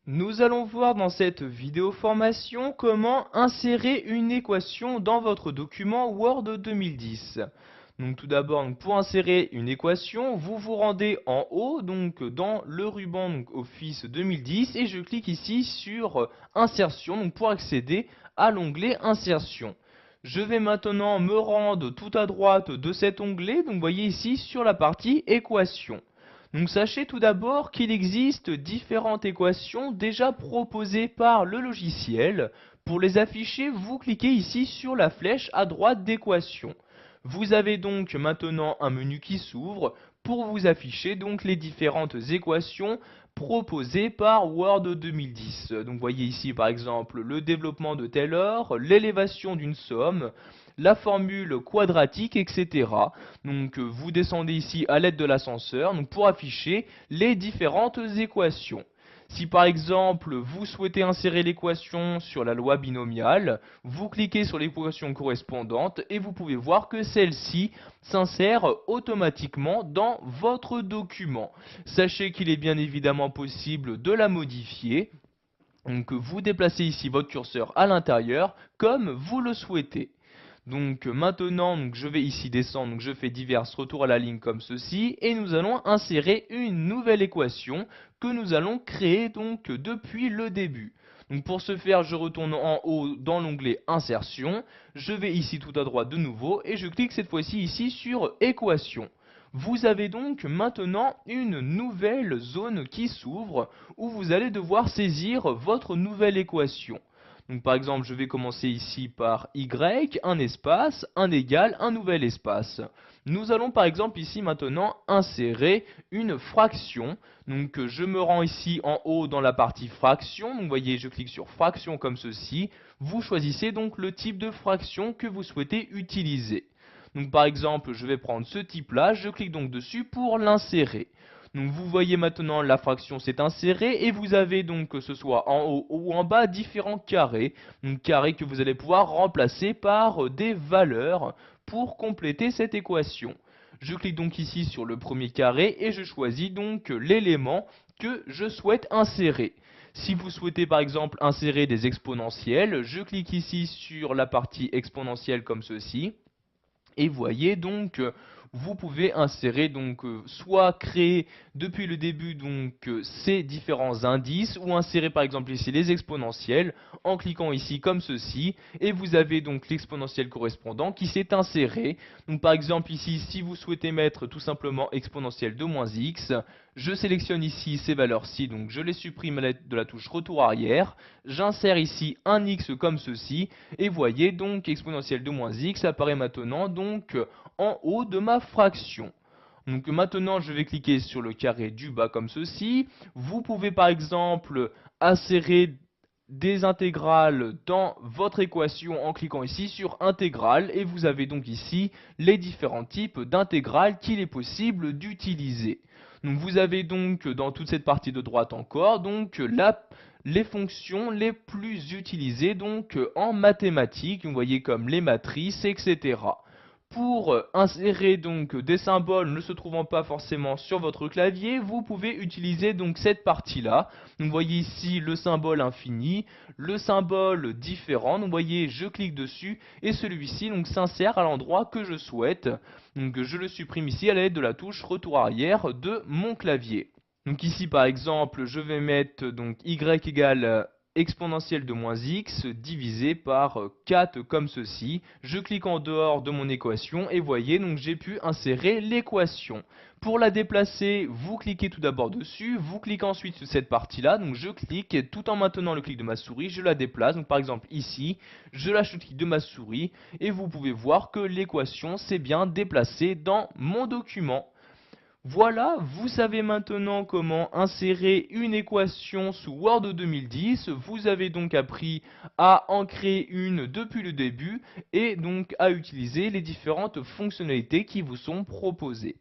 Nous allons voir dans cette vidéo formation comment insérer une équation dans votre document Word 2010. Donc tout d'abord, pour insérer une équation, vous vous rendez en haut, donc dans le ruban Office 2010 et je clique ici sur Insertion donc pour accéder à l'onglet Insertion. Je vais maintenant me rendre tout à droite de cet onglet, donc vous voyez ici sur la partie Équation. Donc sachez tout d'abord qu'il existe différentes équations déjà proposées par le logiciel. Pour les afficher, vous cliquez ici sur la flèche à droite d'équation. Vous avez donc maintenant un menu qui s'ouvre pour vous afficher donc les différentes équations proposées par Word 2010. Donc voyez ici par exemple le développement de Taylor, l'élévation d'une somme, la formule quadratique, etc. Donc vous descendez ici à l'aide de l'ascenseur pour afficher les différentes équations. Si par exemple vous souhaitez insérer l'équation sur la loi binomiale, vous cliquez sur l'équation correspondante et vous pouvez voir que celle-ci s'insère automatiquement dans votre document. Sachez qu'il est bien évidemment possible de la modifier. Donc vous déplacez ici votre curseur à l'intérieur comme vous le souhaitez. Donc maintenant, je vais ici descendre, donc je fais divers retours à la ligne comme ceci, et nous allons insérer une nouvelle équation que nous allons créer donc depuis le début. Donc pour ce faire, je retourne en haut dans l'onglet Insertion, je vais ici tout à droite de nouveau, et je clique cette fois-ci ici sur Équation. Vous avez donc maintenant une nouvelle zone qui s'ouvre, où vous allez devoir saisir votre nouvelle équation. Donc par exemple, je vais commencer ici par y, un espace, un égal, un nouvel espace. Nous allons par exemple ici maintenant insérer une fraction. Donc je me rends ici en haut dans la partie fraction. Donc vous voyez, je clique sur fraction comme ceci. Vous choisissez donc le type de fraction que vous souhaitez utiliser. Donc par exemple, je vais prendre ce type-là, je clique donc dessus pour l'insérer. Donc vous voyez maintenant la fraction s'est insérée et vous avez donc que ce soit en haut ou en bas différents carrés. Donc carrés que vous allez pouvoir remplacer par des valeurs pour compléter cette équation. Je clique donc ici sur le premier carré et je choisis donc l'élément que je souhaite insérer. Si vous souhaitez par exemple insérer des exponentielles, je clique ici sur la partie exponentielle comme ceci. Et voyez donc, vous pouvez insérer soit créer depuis le début ces différents indices ou insérer par exemple ici les exponentielles en cliquant ici comme ceci et vous avez donc l'exponentielle correspondant qui s'est inséré. Donc par exemple ici si vous souhaitez mettre tout simplement exponentielle de moins x, je sélectionne ici ces valeurs-ci, donc je les supprime à l'aide de la touche retour arrière, j'insère ici un x comme ceci et voyez donc exponentielle de moins x apparaît maintenant donc en haut de ma fraction. Donc maintenant je vais cliquer sur le carré du bas comme ceci. Vous pouvez par exemple insérer des intégrales dans votre équation en cliquant ici sur intégrale et vous avez donc ici les différents types d'intégrales qu'il est possible d'utiliser. Donc vous avez donc dans toute cette partie de droite encore les fonctions les plus utilisées donc en mathématiques, vous voyez comme les matrices, etc. Pour insérer donc des symboles ne se trouvant pas forcément sur votre clavier, vous pouvez utiliser donc cette partie-là. Vous voyez ici le symbole infini, le symbole différent. Donc vous voyez, je clique dessus et celui-ci donc s'insère à l'endroit que je souhaite. Donc je le supprime ici à l'aide de la touche retour arrière de mon clavier. Donc ici par exemple, je vais mettre donc y égale exponentielle de moins x divisé par 4 comme ceci. Je clique en dehors de mon équation et voyez donc j'ai pu insérer l'équation. Pour la déplacer, vous cliquez tout d'abord dessus, vous cliquez ensuite sur cette partie-là, donc je clique et tout en maintenant le clic de ma souris, je la déplace. Donc par exemple ici, je lâche le clic de ma souris et vous pouvez voir que l'équation s'est bien déplacée dans mon document. Voilà, vous savez maintenant comment insérer une équation sous Word 2010. Vous avez donc appris à en créer une depuis le début et donc à utiliser les différentes fonctionnalités qui vous sont proposées.